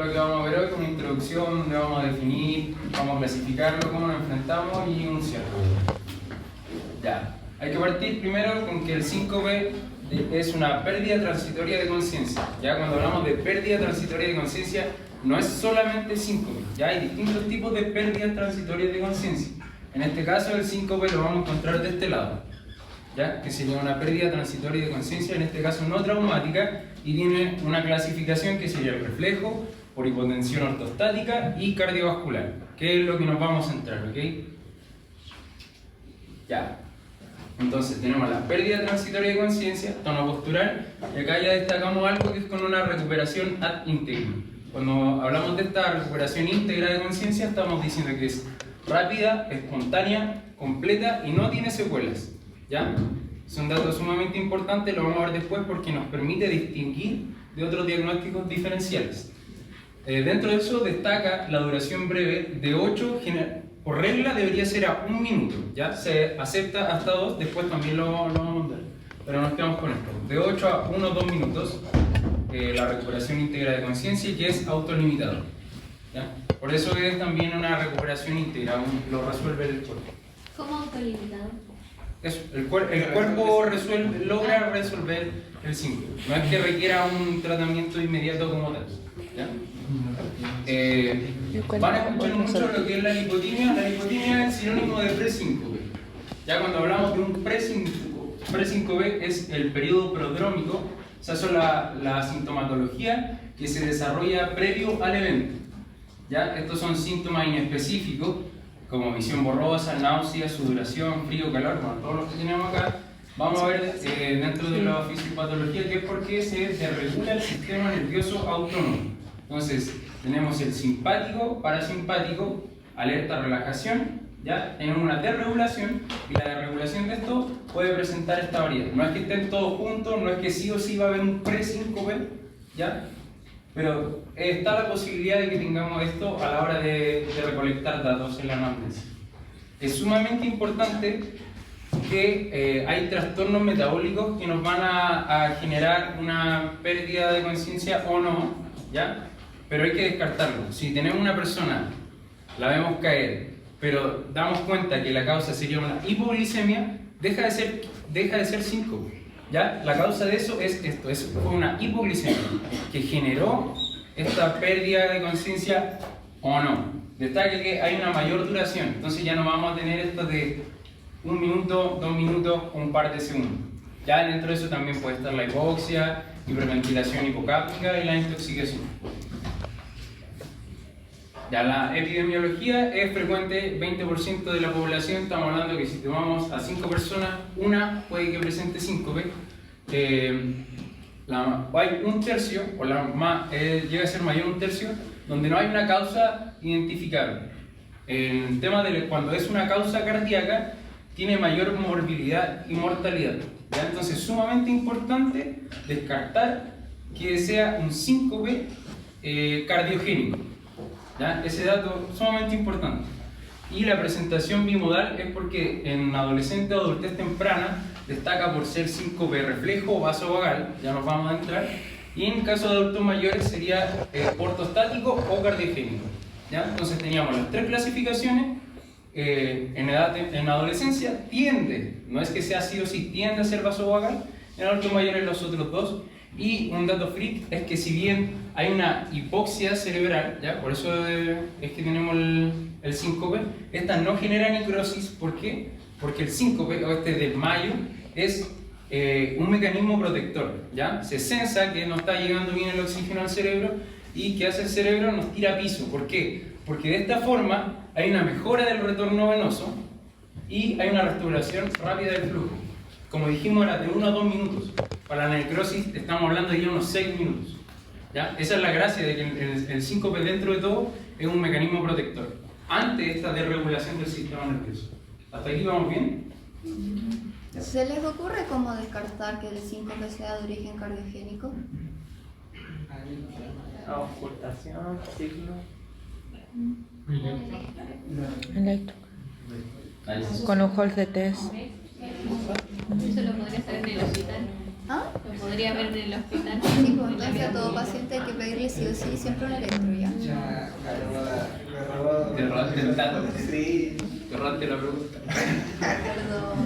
lo que vamos a ver hoy, una introducción donde vamos a definir, vamos a clasificarlo, cómo nos enfrentamos y un cierre. Ya, hay que partir primero con que el síncope es una pérdida transitoria de conciencia. Ya cuando hablamos de pérdida transitoria de conciencia, no es solamente síncope, ya hay distintos tipos de pérdidas transitorias de conciencia. En este caso el síncope lo vamos a encontrar de este lado, ¿ya? Que sería una pérdida transitoria de conciencia, en este caso no traumática, y tiene una clasificación que sería el reflejo, por hipotensión ortostática y cardiovascular, que es lo que nos vamos a centrar, ¿ok? Ya. Entonces tenemos la pérdida transitoria de conciencia, tono postural, y acá ya destacamos algo que es con una recuperación ad integrum. Cuando hablamos de esta recuperación íntegra de conciencia, estamos diciendo que es rápida, espontánea, completa y no tiene secuelas, ¿ya? Son datos sumamente importantes, lo vamos a ver después porque nos permite distinguir de otros diagnósticos diferenciales. Dentro de eso destaca la duración breve de 8, por regla debería ser a 1 minuto, ¿ya? Se acepta hasta 2, después también lo vamos a ver, pero nos quedamos con esto, de 8 a 1 o 2 minutos, la recuperación íntegra de conciencia y que es autolimitado, ¿ya? Por eso es también una recuperación íntegra, lo resuelve el cuerpo. ¿Cómo autolimitado? Eso, el cuerpo logra resolver el síncope, no es que requiera un tratamiento inmediato como tal, ¿ya? Van a escuchar mucho lo que es la lipotimia. La lipotimia es sinónimo de presíncope. Ya cuando hablamos de un presíncope es el periodo prodrómico, esa es la sintomatología que se desarrolla previo al evento. ¿Ya? Estos son síntomas inespecíficos como visión borrosa, náuseas, sudoración, frío, calor, bueno, todos los que tenemos acá. Vamos a ver dentro de la fisiopatología que es porque se desregula el sistema nervioso autónomo. Entonces, tenemos el simpático, parasimpático, alerta, relajación, ¿ya? Tenemos una desregulación y la desregulación de esto puede presentar esta variedad. No es que estén todos juntos, no es que sí o sí va a haber un presíncope, ¿ya? Pero está la posibilidad de que tengamos esto a la hora de recolectar datos en la anamnesis. Es sumamente importante que hay trastornos metabólicos que nos van a generar una pérdida de conciencia o no, ¿ya? Pero hay que descartarlo. Si tenemos una persona, la vemos caer, pero damos cuenta que la causa sería una hipoglicemia, deja de ser síncope. ¿Ya? La causa de eso es esto, fue una hipoglicemia que generó esta pérdida de conciencia o no. Destaca que hay una mayor duración, entonces ya no vamos a tener esto de 1 minuto, 2 minutos o un par de segundos. Ya dentro de eso también puede estar la hipoxia, hiperventilación hipocápnica y la intoxicación. Ya la epidemiología es frecuente, 20% de la población, estamos hablando que si tomamos a 5 personas, una puede que presente síncope. Hay un tercio, o llega a ser mayor un tercio, donde no hay una causa identificable. El tema de cuando es una causa cardíaca, tiene mayor morbilidad y mortalidad. ¿Ya? Entonces es sumamente importante descartar que sea un síncope cardiogénico. ¿Ya? Ese dato es sumamente importante. Y la presentación bimodal es porque en adolescente o adultez temprana destaca por ser síncope reflejo o vasovagal, ya nos vamos a entrar, y en caso de adultos mayores sería ortostático o cardiogénico. ¿Ya? Entonces teníamos las 3 clasificaciones. En adolescencia tiende, no es que sea sí o sí, tiende a ser vasovagal, en adultos mayores los otros 2. Y un dato freak es que si bien hay una hipoxia cerebral, ¿ya? Por eso es que tenemos el síncope, esta no genera necrosis. ¿Por qué? Porque el síncope, o este desmayo, es un mecanismo protector, ¿ya? Se sensa que no está llegando bien el oxígeno al cerebro y que hace el cerebro nos tira a piso. ¿Por qué? Porque de esta forma hay una mejora del retorno venoso y hay una restauración rápida del flujo. Como dijimos, era de 1 a 2 minutos. Para la necrosis estamos hablando de ya unos 6 minutos. ¿Ya? Esa es la gracia de que el síncope dentro de todo es un mecanismo protector ante esta desregulación del sistema nervioso. ¿Hasta aquí vamos bien? ¿Se les ocurre cómo descartar que el síncope sea de origen cardiogénico? Ocultación, signo. Electro. Con un Hall de test. Eso lo podría hacer en el hospital. ¿Ah? Lo podría ver en el hospital. Sí, pues entonces a todo paciente hay que pedirle sí o sí siempre un electro ya. Ya, me Te robaste el dato. Sí. Te robaste la pregunta. Perdón.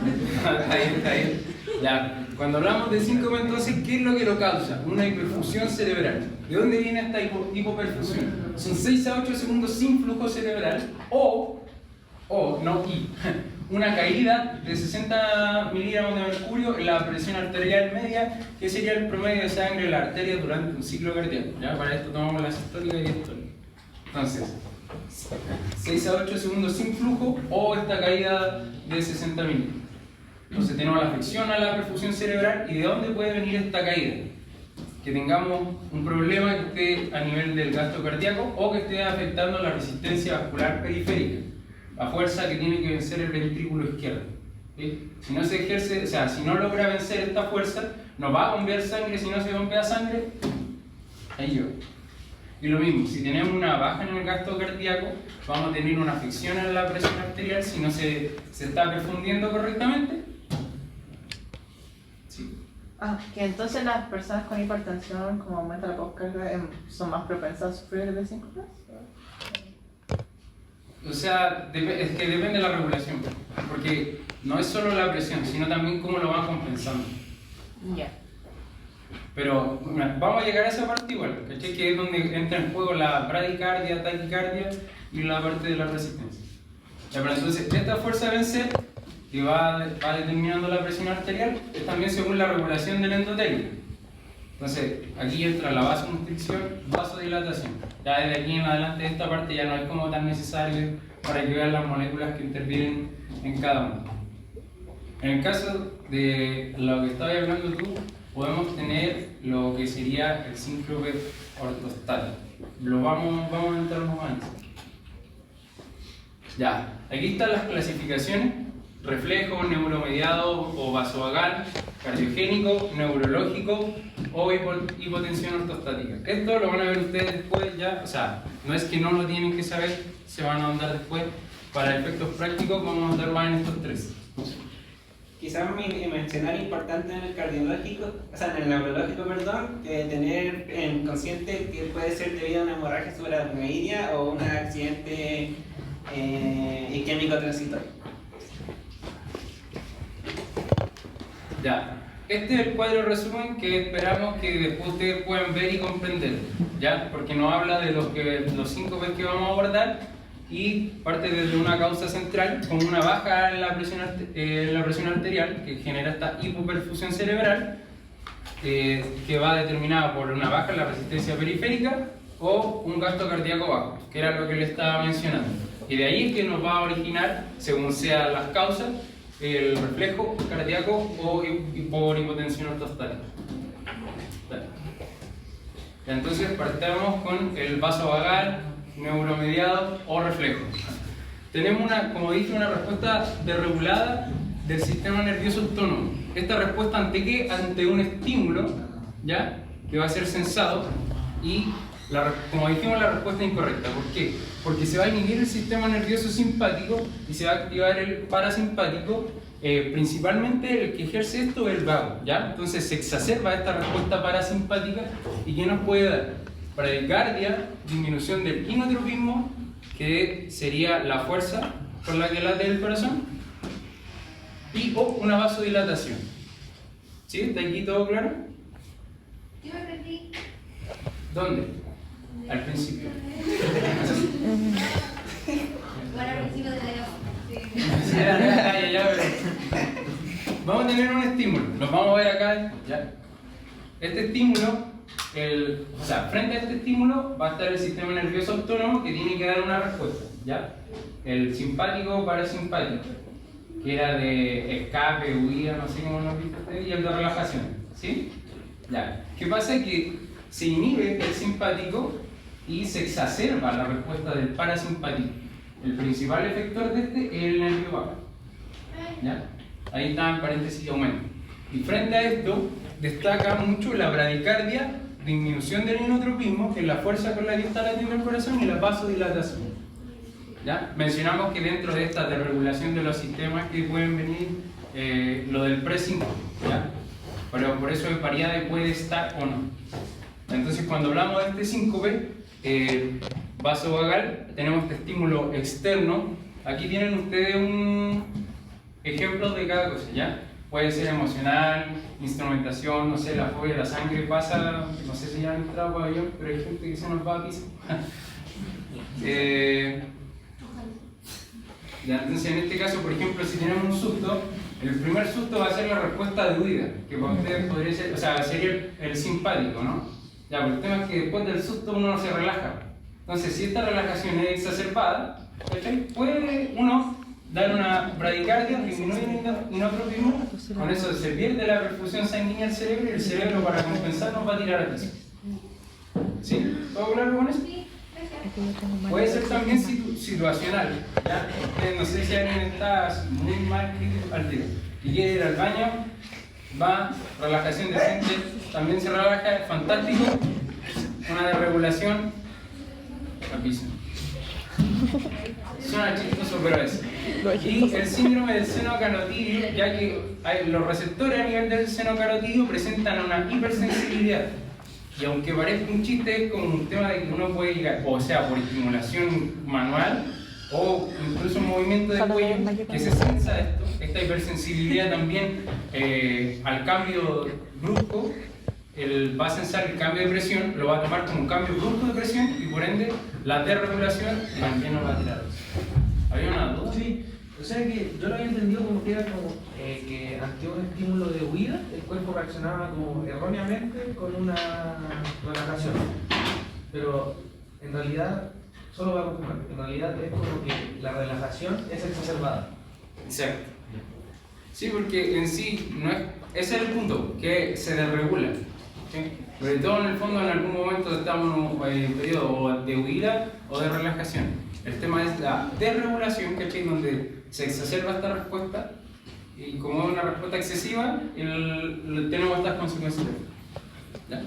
Está bien, está bien. Ya, cuando hablamos de síncope, entonces, ¿qué es lo que lo causa? Una hiperfusión cerebral. ¿De dónde viene esta hipoperfusión? Son 6 a 8 segundos sin flujo cerebral o no y, una caída de 60 miligramos de mercurio en la presión arterial media, que sería el promedio de sangre de la arteria durante un ciclo cardíaco. ¿Ya? Para esto tomamos la sistólica y diastólica. Entonces, 6 a 8 segundos sin flujo o esta caída de 60 miligramos. Entonces tenemos la afección a la perfusión cerebral. ¿Y de dónde puede venir esta caída? Que tengamos un problema que esté a nivel del gasto cardíaco o que esté afectando la resistencia vascular periférica, la fuerza que tiene que vencer el ventrículo izquierdo. ¿Sí? Si no se ejerce, o sea, si no logra vencer esta fuerza, nos va a bombear sangre. Si no se bombea sangre, ahí yo. Y lo mismo, si tenemos una baja en el gasto cardíaco, vamos a tener una afección en la presión arterial si no se está perfundiendo correctamente. Sí. Ah, que entonces las personas con hipertensión, como aumenta la poscarga, son más propensas a sufrir de síncopes. O sea, es que depende de la regulación, porque no es solo la presión, sino también cómo lo van compensando. Ya. Pero vamos a llegar a esa parte igual, ¿cachai? Que es donde entra en juego la bradicardia, taquicardia y la parte de la resistencia. Ya, pero entonces, esta fuerza de vencer, que va determinando la presión arterial, es también según la regulación del endotelio. Entonces, aquí entra la vasoconstricción, vasodilatación. Ya desde aquí en adelante, esta parte ya no es como tan necesario para que vean las moléculas que intervienen en cada uno. En el caso de lo que estabas hablando tú, podemos tener lo que sería el síncope ortostático. Vamos a entrar más antes. Ya, aquí están las clasificaciones: reflejo, neuromediado o vasovagal, cardiogénico, neurológico o hipotensión ortostática. Esto lo van a ver ustedes después ya, o sea, no es que no lo tienen que saber, se van a andar después. Para efectos prácticos vamos a andar más en estos tres. Quizás mencionar importante en el cardiológico, o sea, en el neurológico, perdón, tener en consciente que puede ser debido a una hemorragia subaracnoidea o un accidente isquémico transitorio. Ya, este es el cuadro resumen que esperamos que después ustedes puedan ver y comprender, ¿ya? Porque nos habla de los síncopes que vamos a abordar y parte desde una causa central, con una baja en la presión arterial que genera esta hipoperfusión cerebral, que va determinada por una baja en la resistencia periférica o un gasto cardíaco bajo, que era lo que le estaba mencionando. Y de ahí es que nos va a originar, según sean las causas, el reflejo cardíaco o por hipotensión ortostática. Entonces partamos con el vasovagal, neuromediado o reflejo. Tenemos como dije, una respuesta desregulada del sistema nervioso autónomo. Esta respuesta ante qué? Ante un estímulo, ¿ya? Que va a ser sensado y, como dijimos, la respuesta es incorrecta. ¿Por qué? Porque se va a inhibir el sistema nervioso simpático y se va a activar el parasimpático. Principalmente el que ejerce esto es el vago, ¿ya? Entonces se exacerba esta respuesta parasimpática. ¿Y qué nos puede dar? Bradicardia, disminución del inotropismo, que sería la fuerza con la que late el corazón, y o una vasodilatación. ¿Sí? ¿Está aquí todo claro? Yo me perdí. ¿Dónde? Al principio. Bueno, al principio de la Vamos a tener un estímulo, nos vamos a ver acá, ¿ya? Este estímulo, o sea, frente a este estímulo va a estar el sistema nervioso autónomo que tiene que dar una respuesta, ¿ya? El simpático parasimpático, que era de escape, huida, no sé cómo nos dice usted, y el de relajación, ¿sí? Ya. ¿Qué pasa? Que se inhibe el simpático y se exacerba la respuesta del parasimpático. El principal efector de este es el nervio vago, ¿ya? Ahí está en paréntesis aumento. Y frente a esto destaca mucho la bradicardia, disminución del inotropismo, que es la fuerza con la que está latiendo el corazón, y la vasodilatación. ¿Ya? Mencionamos que dentro de esta desregulación de los sistemas que pueden venir, lo del presíncope, ¿ya? pero por eso es variada y puede estar o no. Entonces cuando hablamos de este síncope, vasovagal, tenemos este estímulo externo. Aquí tienen ustedes un ejemplo de cada cosa, ¿ya? Puede ser emocional, instrumentación, no sé, la fobia, la sangre pasa, no sé si ya han entrado por avión, pero hay gente que se nos va a pisar. Ya, entonces en este caso, por ejemplo, si tenemos un susto, el primer susto va a ser la respuesta de huida, que para ustedes podría ser, o sea, sería el simpático, ¿no? Ya, pero el tema es que después del susto uno no se relaja. Entonces, si esta relajación es exacerbada, ¿cachai? Puede uno dar una bradicardia, disminuir el inotropismo, con eso se pierde la perfusión sanguínea al cerebro y el cerebro, para compensar, nos va a tirar al piso. ¿Sí? ¿Puedo hablar con eso? Sí, gracias. Puede ser también situacional, ¿ya? No sé si alguien está muy mal al tiro y quiere ir al baño, va, relajación decente, también se relaja, fantástico, una desregulación, al piso. Suena chistoso, pero es. Y el síndrome del seno carotidio, ya que los receptores a nivel del seno carotidio presentan una hipersensibilidad. Y aunque parezca un chiste, es como un tema de que uno puede llegar, o sea, por estimulación manual o incluso movimiento de cuello, que se sensa esto, esta hipersensibilidad también al cambio brusco, él va a sensar el cambio de presión, lo va a tomar como un cambio brusco de presión y por ende la desregulación también nos va a tirar. ¿Había una duda? Sí, o sea que yo lo había entendido como que era como que ante un estímulo de huida el cuerpo reaccionaba como erróneamente con una relajación, pero en realidad, solo va a confirmar, en realidad es como que la relajación es exacerbada. Exacto. Sí, porque en sí, no es, ese es el punto, que se desregula. ¿Sí? Sobre todo en el fondo en algún momento estamos en un periodo de huida o de relajación. El tema es la desregulación, ¿cachai? Donde se exacerba esta respuesta y como es una respuesta excesiva, tenemos estas consecuencias. ¿Ya?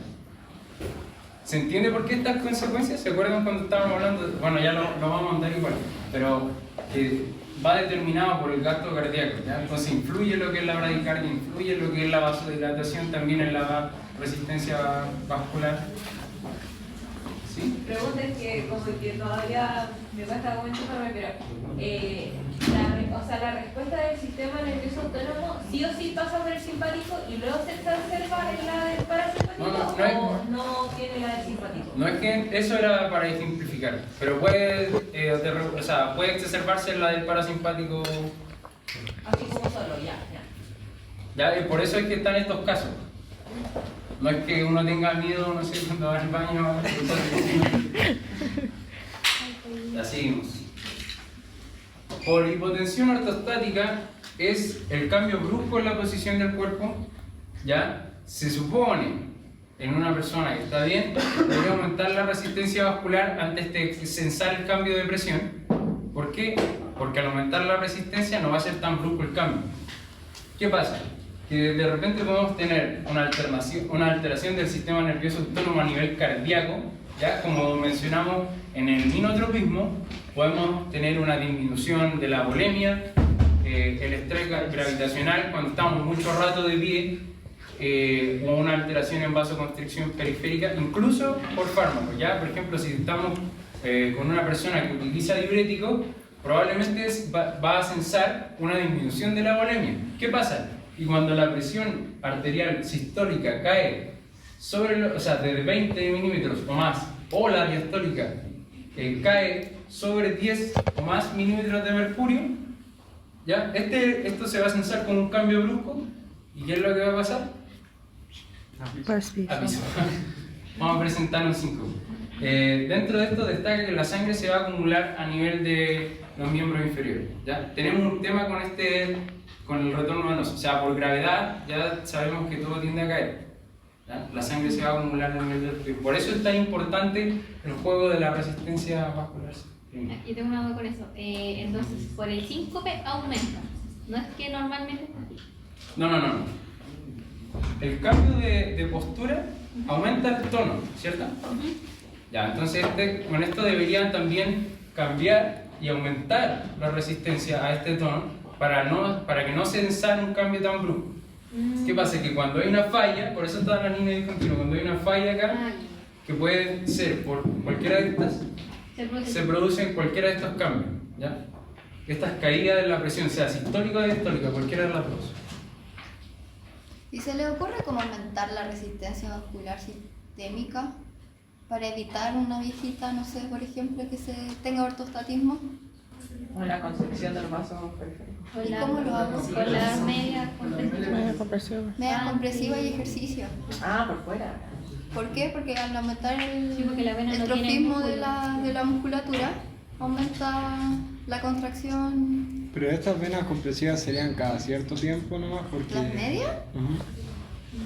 ¿Se entiende por qué estas consecuencias? ¿Se acuerdan cuando estábamos hablando? Bueno, ya lo vamos a andar igual, pero que va determinado por el gasto cardíaco, ¿ya? Entonces influye lo que es la bradicardia, influye lo que es la vasodilatación, también en la resistencia vascular. ¿Sí? Pregunta es que como que todavía me cuesta comentarme, pero la respuesta del sistema nervioso autónomo sí o sí pasa por el simpático y luego se exacerba en la del parasimpático o no tiene la del simpático. No es que eso era para ejemplificar, pero puede, puede exacerbarse en la del parasimpático. Así como solo, ya. Y por eso es que están estos casos. No es que uno tenga miedo, no sé, cuando va al baño. Ya seguimos. Por hipotensión ortostática es el cambio brusco en la posición del cuerpo. ¿Ya? Se supone en una persona que está bien, debe aumentar la resistencia vascular antes de sensar el cambio de presión. ¿Por qué? Porque al aumentar la resistencia no va a ser tan brusco el cambio. ¿Qué pasa? Que de repente podemos tener una alteración del sistema nervioso autónomo a nivel cardíaco, ya como mencionamos en el inotropismo, podemos tener una disminución de la volemia, el estrés gravitacional cuando estamos mucho rato de pie, o una alteración en vasoconstricción periférica, incluso por fármacos, ya por ejemplo si estamos con una persona que utiliza diuréticos, probablemente va a sensar una disminución de la volemia. ¿Qué pasa? Y cuando la presión arterial sistólica cae sobre, desde 20 milímetros o más, o la diastólica cae sobre 10 o más milímetros de mercurio, ¿ya? Esto se va a sensar con un cambio brusco. ¿Y qué es lo que va a pasar? A piso. Vamos a presentar un 5. Dentro de esto destaca que la sangre se va a acumular a nivel de los miembros inferiores. ¿Ya? Tenemos un tema con el retorno venoso, o sea, por gravedad ya sabemos que todo tiende a caer. ¿Ya? La sangre se va a acumular a nivel del cuerpo. Por eso es tan importante el juego de la resistencia vascular. Yo tengo una duda con eso. Entonces, por el síncope aumenta. No es que normalmente está así. No. El cambio de postura aumenta el tono, ¿cierto? Ya, entonces con esto deberían también cambiar y aumentar la resistencia a este tono para que no sensar un cambio tan brusco. ¿Qué pasa? Que cuando hay una falla, por eso está la línea discontinua, cuando hay una falla acá, que puede ser por cualquiera de estas, se producen cualquiera de estos cambios, ¿ya? Estas caídas de la presión, sea sistólica o diastólica, cualquiera de las dos. ¿Y se le ocurre cómo aumentar la resistencia vascular sistémica para evitar una viejita, no sé, por ejemplo, que se tenga ortostatismo? O la concepción de los vasos periféricos. ¿Y cómo lo hago? Con las medias Media compresiva y ejercicio. Ah, por fuera. ¿Por qué? Porque al aumentar Sí, porque la vena el no tiene trofismo músculo. de la musculatura, aumenta la contracción. Pero estas venas compresivas serían cada cierto tiempo nomás, porque... ¿Las medias? Ujú.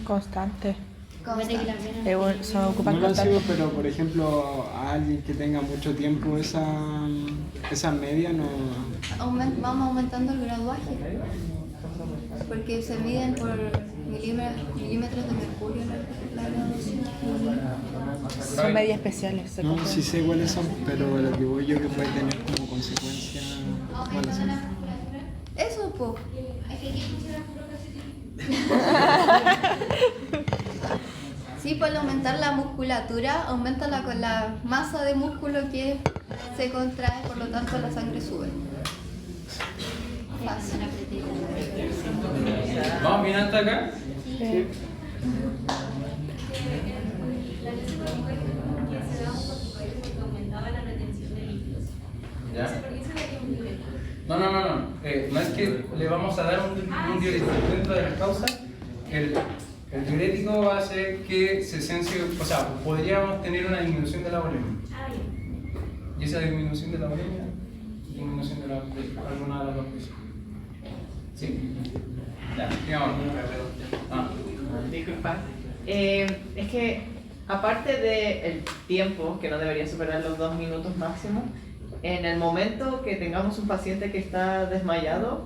Constante. Acuérdate que las venas- Se ocupan No lo constante. sigo, pero por ejemplo, a alguien que tenga mucho tiempo esa media no... Vamos aumentando el graduaje. Porque se miden por milímetros de mercurio la graduación. Son medias especiales. Se No, compran. sí sé cuáles son, pero lo que voy yo que puede tener como consecuencia... malas. Eso, po. Sí, pues al aumentar la musculatura, aumenta la masa de músculo que se contrae, por lo tanto la sangre sube. Fácil. ¿Vamos bien hasta acá? Sí. ¿Ya? No. No es que le vamos a dar un diurético. Dentro de las causas, el diurético va a hacer que se sense, o sea, podríamos tener una disminución de la volemia. Y esa disminución de la volemia, disminución de alguna de las dos cosas. ¿Sí? Ya, digamos. Disculpa. Es que, aparte del tiempo, que no debería superar los 2 minutos máximo, en el momento que tengamos un paciente que está desmayado,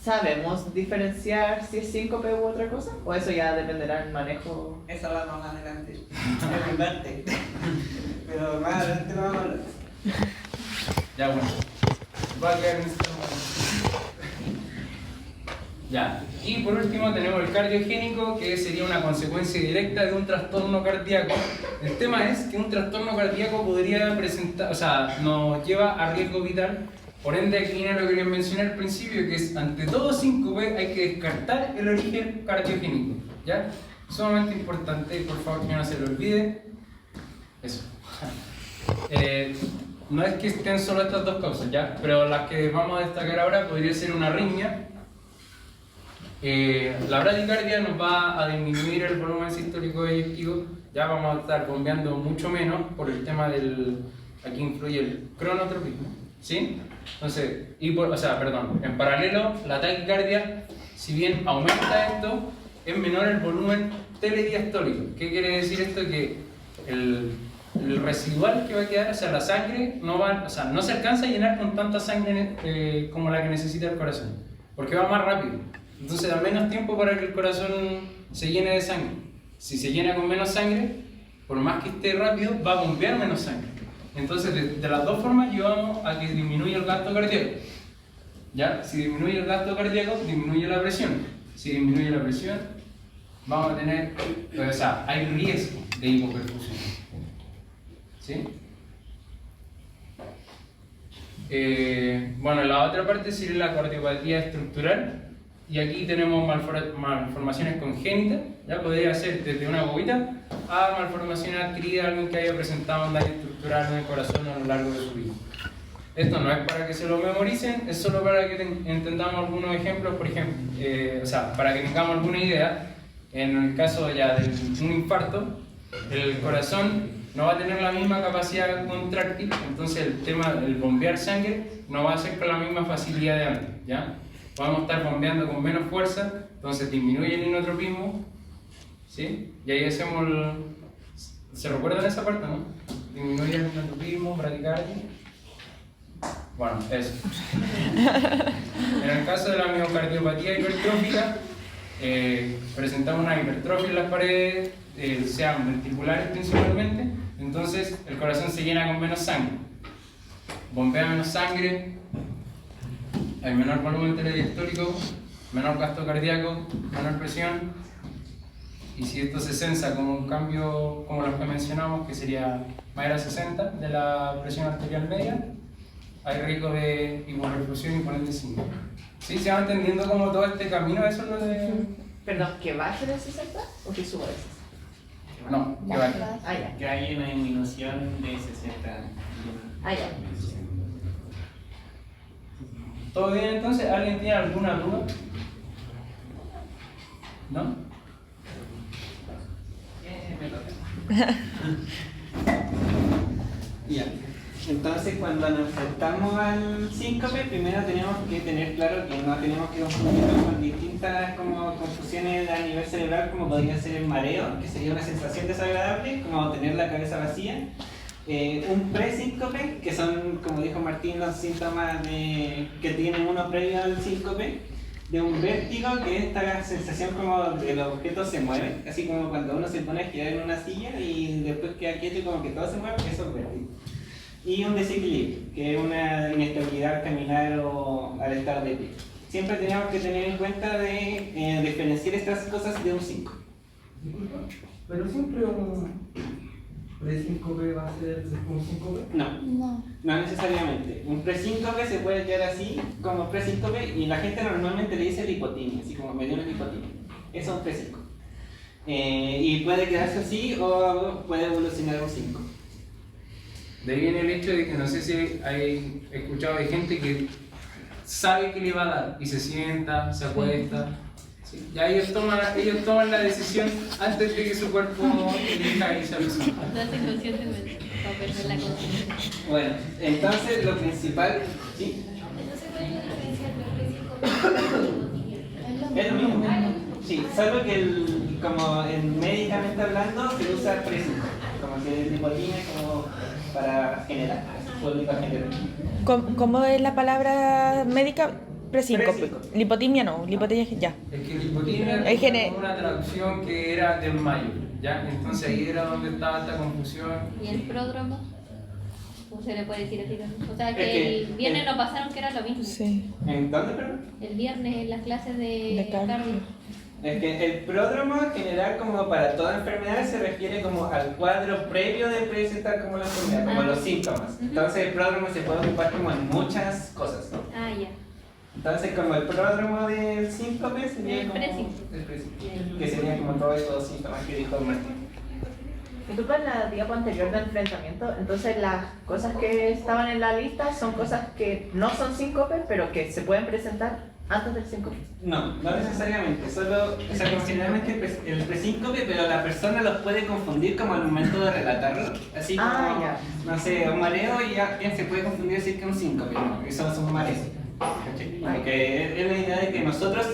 ¿sabemos diferenciar si es síncope u otra cosa? ¿O eso ya dependerá del manejo? Eso hablamos más adelante. Es mi parte. Pero más adelante lo vamos a hablar. Ya, bueno. Va a quedar en este momento. Ya. Y por último tenemos el cardiogénico, que sería una consecuencia directa de un trastorno cardíaco. El tema es que un trastorno cardíaco podría presentar, o sea, nos lleva a riesgo vital. Por ende, aquí viene lo que les mencioné al principio, que es, ante todo síncope, hay que descartar el origen cardiogénico. ¿Ya? Sumamente importante, por favor, que no se lo olvide. Eso. No es que estén solo estas dos causas, ¿ya? Pero las que vamos a destacar ahora podría ser una arritmia. La bradicardia nos va a disminuir el volumen sistólico eyectivo. Ya vamos a estar bombeando mucho menos por el tema del... Aquí influye el cronotropismo, ¿sí? Entonces, en paralelo, la taquicardia, si bien aumenta esto, es menor el volumen telediastólico. ¿Qué quiere decir esto? Que el residual que va a quedar, o sea, la sangre no va, o sea, no se alcanza a llenar con tanta sangre como la que necesita el corazón, porque va más rápido. Entonces da menos tiempo para que el corazón se llene de sangre. Si se llena con menos sangre, por más que esté rápido, va a bombear menos sangre. Entonces, de las dos formas llevamos a que disminuya el gasto cardíaco. ¿Ya? Si disminuye el gasto cardíaco, disminuye la presión. Si disminuye la presión, vamos a tener, o sea, hay riesgo de hipoperfusión. ¿Sí? Bueno, la otra parte sería la cardiopatía estructural. Y aquí tenemos malformaciones congénitas, ya podría ser desde una bobita a malformaciones adquiridas, alguien que haya presentado un daño estructural en el corazón a lo largo de su vida. Esto no es para que se lo memoricen, es solo para que entendamos algunos ejemplos, por ejemplo, para que tengamos alguna idea. En el caso ya de un infarto, el corazón no va a tener la misma capacidad contráctil, entonces el tema del bombear sangre no va a ser con la misma facilidad de antes, ¿ya? Podemos estar bombeando con menos fuerza, entonces disminuye el inotropismo, ¿sí? Y ahí hacemos ¿se recuerdan esa parte, no? Disminuye el inotropismo, bradicardia. Bueno, eso. En el caso de la miocardiopatía hipertrófica, presentamos una hipertrofia en las paredes, sean ventriculares principalmente, entonces el corazón se llena con menos sangre, bombea menos sangre, hay menor volumen telediastólico, menor gasto cardíaco, menor presión. Y si esto se censa como un cambio como los que mencionamos, que sería mayor a 60 de la presión arterial media, hay riesgo de hipoperfusión y por ende síncope. ¿Sí? ¿Se va entendiendo como todo este camino? ¿Eso es lo de...? Perdón, ¿que baje de 60 o que suba de 60? No, que vale. Ah, ya. Que hay una disminución de 60. Ah, ya. ¿Todo bien entonces? ¿Alguien tiene alguna duda? ¿No? Ya. Entonces, cuando nos enfrentamos al síncope, primero tenemos que tener claro que no tenemos que confundirlo con distintas como confusiones a nivel cerebral, como podría ser el mareo, que sería una sensación desagradable, como tener la cabeza vacía. Un presíncope, que son, como dijo Martín, los síntomas que tienen uno previo al síncope. De un vértigo, que es esta sensación como de los objetos se mueven, así como cuando uno se pone a girar en una silla y después queda quieto y como que todo se mueve, eso es vértigo. Y un desequilibrio, que es una inestabilidad al caminar o al estar de pie. Siempre tenemos que tener en cuenta de diferenciar estas cosas de un síncope. Disculpa, pero siempre un presíncope va a ser un síncope. No. No necesariamente. Un presíncope se puede quedar así como presíncope y la gente normalmente le dice lipotimia, así como me dio una lipotimia. Eso es un presíncope. Y puede quedarse así o puede evolucionar a un síncope. De ahí viene el hecho de que no sé si hay escuchado de gente que sabe que le va a dar y se sienta, se acuesta. ¿Sí? Ya ellos toman la decisión antes de que su cuerpo elija y se avisa. Lo hacen conscientemente, para perder la conciencia. Bueno, entonces lo principal, ¿sí? Entonces, ¿cuál es la diferencia entre el presíncope y Es lo mismo. Sí, salvo que como médicamente hablando se usa presíncope, como que el lipotimia como para generar, público general. ¿Cómo es la palabra médica? Presíncope. Presíncope. Lipotimia no, lipotimia ya. Es que lipotimia Es es una traducción que era desmayo, ¿ya? Entonces ahí era donde estaba esta confusión. ¿Y el pródromo? ¿Cómo se le puede decir así? O sea, Es que que el viernes nos pasaron que era lo mismo. Sí. ¿En dónde, perdón? El viernes en las clases de cardio. Es que el pródromo en general como para toda enfermedad se refiere como al cuadro previo de presentar como la enfermedad, como los síntomas. Entonces el pródromo se puede ocupar como en muchas cosas, ¿no? Ah, ya. Entonces como el pródromo del síncope sería El como presíncope. el presíncope, que sería como todos estos síntomas que dijo Martín. Disculpa, en la diapo anterior del enfrentamiento, entonces las cosas que estaban en la lista son cosas que no son síncope, pero que se pueden presentar antes del síncope. No, no necesariamente, solo, o sea, generalmente el presíncope, pero la persona los puede confundir como al momento de relatarlo, así como, ya. no sé, un mareo y alguien se puede confundir decir que es un síncope, no, eso es un mareo. Porque es la idea de que nosotros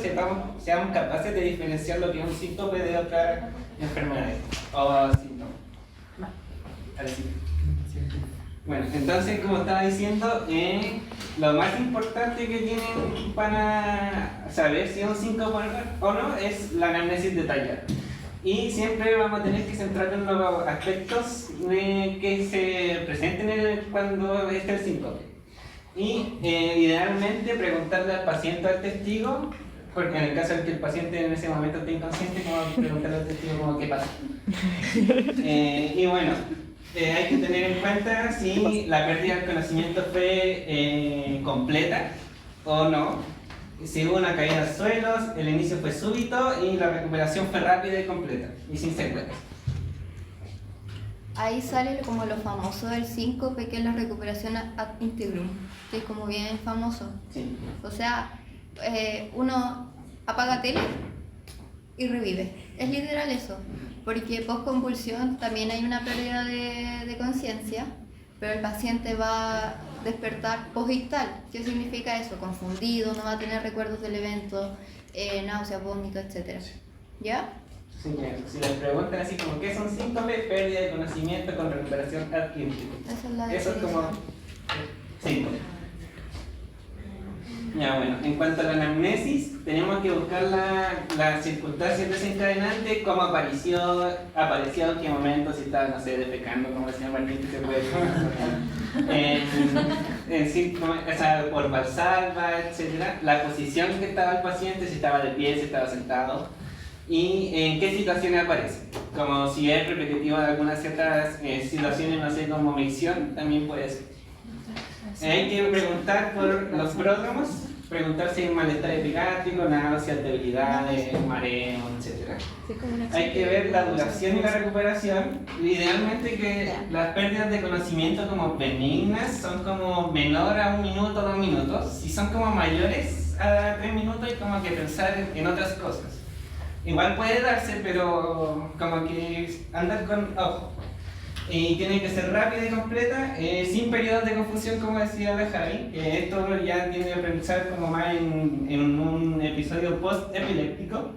seamos capaces de diferenciar lo que es un síncope de otras enfermedades o síntomas. Así. Bueno, entonces, como estaba diciendo, lo más importante que tienen para saber si es un síncope o no es la anamnesis detallada. Y siempre vamos a tener que centrarnos en los aspectos que se presenten cuando esté el síncope. Y idealmente preguntarle al paciente o al testigo, porque en el caso de que el paciente en ese momento esté inconsciente, como preguntarle al testigo como qué pasa. Y bueno, hay que tener en cuenta si la pérdida del conocimiento fue completa o no, si hubo una caída al suelo, el inicio fue súbito y la recuperación fue rápida y completa y sin secuelas. Ahí sale como lo famoso del síncope, que es la recuperación ad integrum, que es como bien famoso. Sí. O sea, uno apaga tele y revive. Es literal eso, porque post-convulsión también hay una pérdida de conciencia, pero el paciente va a despertar post-ictal. ¿Qué significa eso? Confundido, no va a tener recuerdos del evento, náuseas, vómito, etc. ¿Ya? Sí, si les preguntan así como ¿qué es un síncope? Pérdida de conocimiento con recuperación ad integrum. Esa es la Eso es como definición. síncope. Ya bueno, en cuanto a la anamnesis, tenemos que buscar las circunstancias desencadenantes, cómo apareció, en qué momento, si estaba, no sé, defecando, como decía Martín, que se puede o sea, por Valsalva, etc. La posición que estaba el paciente, si estaba de pie, si estaba sentado, y en qué situaciones aparece. Como si es repetitivo de algunas ciertas situaciones, no sé, como micción, también puede ser. Hay que preguntar por los pródromos, preguntar si hay malestar epicárdico, náuseas, debilidades, mareo, etc. Hay que ver la duración y la recuperación. Idealmente que las pérdidas de conocimiento como benignas son como menor a 1 minuto, 2 minutos. Si son como mayores a 3 minutos hay como que pensar en otras cosas. Igual puede darse, pero como que andar con ojo. Y tiene que ser rápida y completa, sin periodos de confusión, como decía la Javi. Esto ya tiene que pensar como más en un episodio post-epiléptico.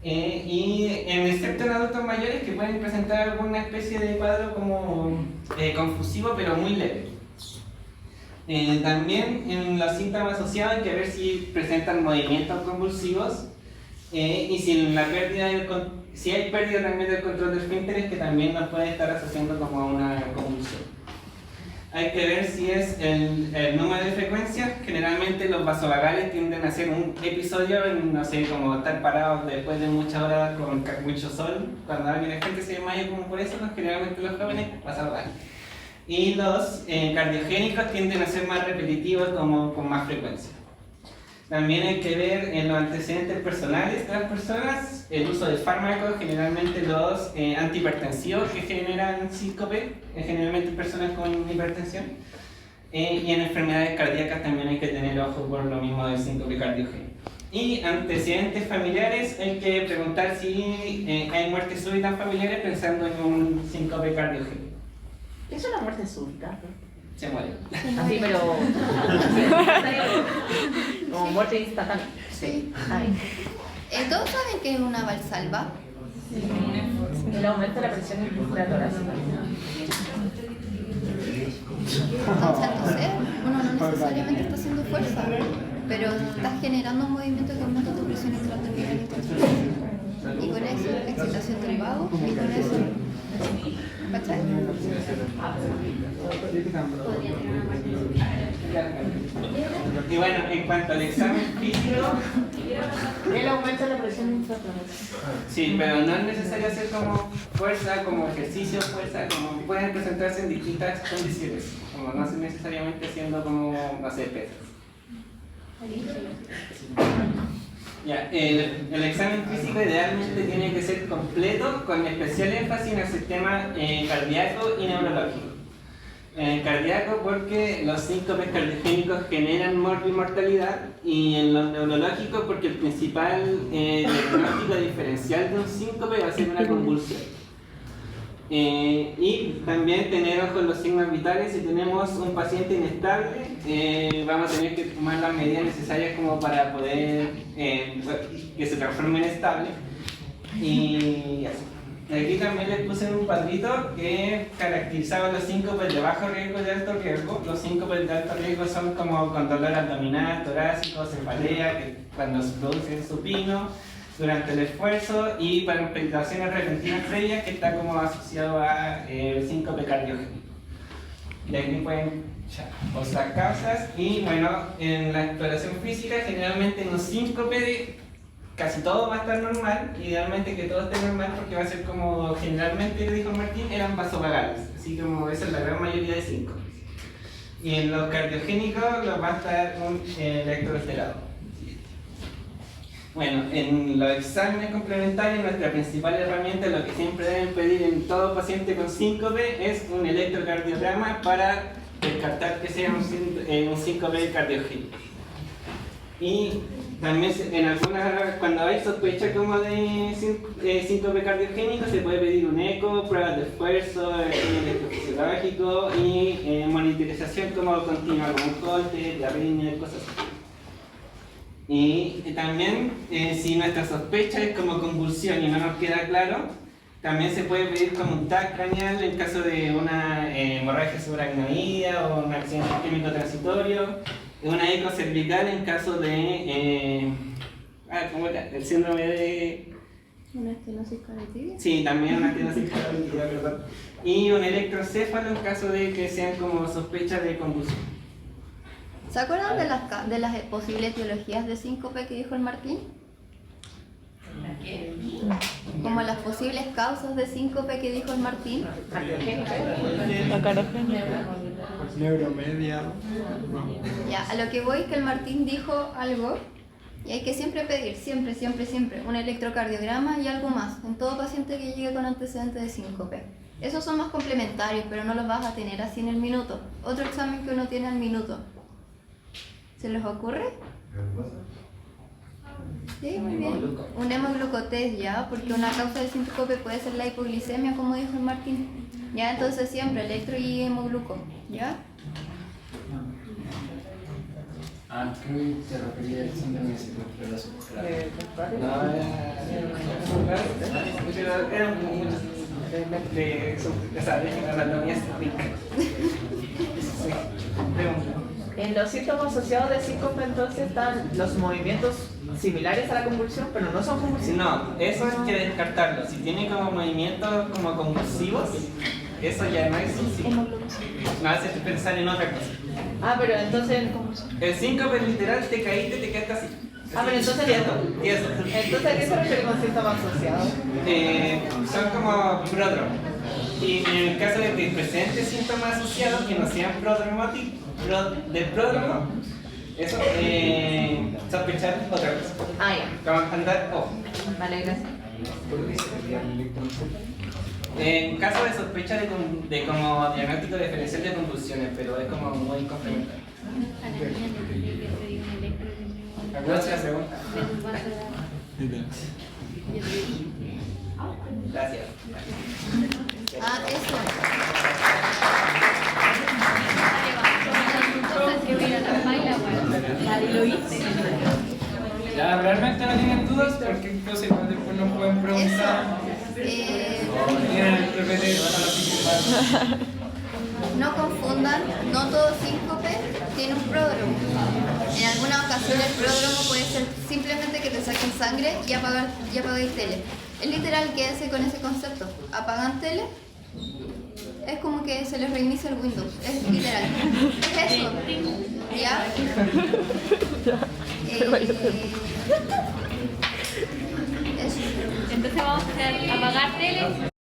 Y excepto en adultos mayores que pueden presentar alguna especie de cuadro como confusivo, pero muy leve. También en los síntomas asociados hay que ver si presentan movimientos convulsivos y si hay pérdida también del control de esfínteres, que también nos puede estar asociando como a una convulsión. Hay que ver si es el número de frecuencias. Generalmente los vasovagales tienden a ser un episodio, no sé, como estar parados después de muchas horas con mucho sol. Cuando la gente se desmaya como por eso, generalmente los jóvenes vasovagales. Y los cardiogénicos tienden a ser más repetitivos, como con más frecuencia. También hay que ver en los antecedentes personales de las personas, el uso de fármacos, generalmente los antihipertensivos que generan síncope, generalmente personas con hipertensión. Y en enfermedades cardíacas también hay que tener ojo por lo mismo del síncope cardiogénico. Y antecedentes familiares, hay que preguntar si hay muertes súbitas familiares pensando en un síncope cardiogénico. ¿Qué es una muerte súbita? Se muere. Así, pero... como muerte instantánea. Sí. Ay. ¿Todos saben qué es una valsalva? El aumento de la presión intratorácica. Entonces, al toser, uno no necesariamente está haciendo fuerza, pero estás generando un movimiento que aumenta tu presión intratorácica. Y con eso, excitación del vago, y con eso... ¿Cachai? Y bueno, en cuanto al examen físico, El aumento de la presión intratorácica. sí, pero no es necesario hacer como fuerza, como ejercicio, fuerza, como pueden presentarse en distintas condiciones, como no es necesariamente haciendo como, no sé, pesas. Ya, el examen físico idealmente tiene que ser completo, con especial énfasis en el sistema cardíaco y neurológico. Cardíaco porque los síncopes cardiogénicos generan mortalidad, y en los neurológicos porque el principal diagnóstico diferencial de un síncope va a ser una convulsión. Y también tener ojo en los signos vitales. Si tenemos un paciente inestable, vamos a tener que tomar las medidas necesarias como para poder que se transforme en estable. Y así. Aquí también les puse un cuadrito que caracterizaba los síncopes de bajo riesgo y de alto riesgo. Los síncopes de alto riesgo son como con dolor abdominal, torácico, cefalea, que cuando se produce el supino durante el esfuerzo, y palpitaciones repentinas previas, que está como asociado a síncope cardiogénico. De aquí pueden otras causas. Y bueno, en la exploración física, generalmente en un síncope casi todo va a estar normal, idealmente que todo esté normal, porque va a ser como generalmente dijo Martín, eran vasovagales, así como esa es la gran mayoría de síncopes. Y en los cardiogénicos va a estar un electroalterado. Bueno, en los exámenes complementarios, nuestra principal herramienta, lo que siempre deben pedir en todo paciente con síncope, es un electrocardiograma para descartar que sea un síncope cardiogénico. Y también en algunas, cuando hay sospecha como de síncope cardiogénico, se puede pedir un eco, pruebas de esfuerzo, electrofisiológico y monitorización como continua, como un corte, de arritmia, cosas así. Y también, si nuestra sospecha es como convulsión y no nos queda claro, también se puede pedir como un TAC craneal en caso de una hemorragia subaracnoidea o un accidente isquémico transitorio, una eco cervical en caso de ¿cómo era? El síndrome de... ¿Una estenosis carotidia? Sí, también una estenosis carotidia, perdón. Y un electrocéfalo en caso de que sean como sospechas de convulsión. ¿Se acuerdan de las posibles etiologías de síncope que dijo el Martín? Como las posibles causas de síncope que dijo el Martín. La carogenia. Neuromediado. Ya, a lo que voy es que el Martín dijo algo y hay que siempre pedir, siempre, un electrocardiograma y algo más en todo paciente que llegue con antecedentes de síncope. Esos son más complementarios, pero no los vas a tener así en el minuto. Otro examen que uno tiene al minuto. ¿Se les ocurre? Sí, muy bien. Un hemoglucotest, ¿ya? Porque una causa de síncope puede ser la hipoglicemia, como dijo el Martín. Ya, entonces siempre electro y hemogluco, ¿ya? Creo que te refería al síndrome de cicloferoso. Era de anatomía rica. En los síntomas asociados de síncope entonces están los movimientos similares a la convulsión, pero no son convulsivos. No, eso hay que descartarlo. Si tiene como movimientos como convulsivos, eso ya no es un síncope. Me hace pensar en otra cosa. Pero entonces... El síncope literal te caíste, te quedaste así. pero entonces... Tieso. Entonces, ¿a qué se refiere con síntomas asociados? Son como pródromos. Y en el caso de que presente síntomas asociados que no sean del pródromo, eso sospechar otra cosa. Ya. Como andar ojo. Vale, gracias. En caso de sospecha de como diagnóstico diferencial de convulsiones, pero es como muy complementario. ¿Alguna otra pregunta? Gracias. Eso. Ya, realmente no tienen dudas, porque entonces después nos pueden preguntar. Tienen el PPT para la siguiente. No confundan, no todo síncope tiene un pródromo. En algunas ocasiones el pródromo puede ser simplemente que te saquen sangre y apagáis tele. Es literal, quédense con ese concepto. Apagan tele, es como que se les reinicia el Windows. Es literal. Es eso. ¿Ya? Eso. Entonces vamos a hacer apagar tele.